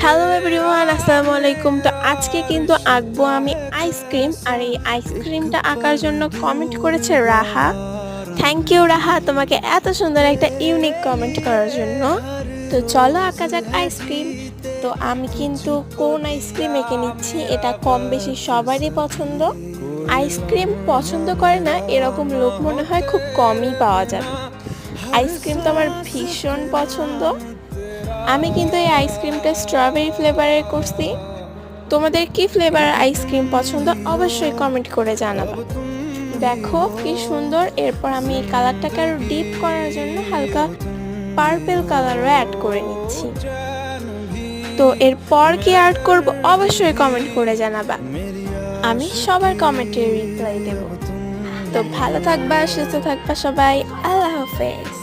Hello everyone, আসসালামু আলাইকুম। তো আজকে কিন্তু আঁকবো আমি আইসক্রিম, আর এই আইসক্রিমটা আঁকার জন্য কমেন্ট করেছে রাহা। থ্যাংক ইউ রাহা, তোমাকে এত সুন্দর একটা ইউনিক কমেন্ট করার জন্য। তো চলো আঁকা যাক আইসক্রিম। তো আমি কিন্তু কোন আইসক্রিম এঁকে নিচ্ছি, এটা কম বেশি সবারই পছন্দ। আইসক্রিম পছন্দ করে না এরকম লোক মনে হয় খুব কমই পাওয়া যাবে। আইসক্রিম তো আমার ভীষণ পছন্দ। আমি কিন্তু এই আইসক্রিমটা স্ট্রবেরি ফ্লেভারের করছি। তোমাদের কি ফ্লেভারের আইসক্রিম পছন্দ অবশ্যই কমেন্ট করে জানাবা। দেখো কি সুন্দর। এরপর আমি এই কালারটাকে আরো ডিপ করার জন্য হালকা পার্পল কালারও অ্যাড করে নিচ্ছি। তো এরপর কি অ্যাড করব অবশ্যই কমেন্ট করে জানাবা, আমি সবার কমেন্টের রিপ্লাই দেব। তো ভালো থাকবা, সুস্থ থাকবা সবাই। আল্লাহ হাফেজ।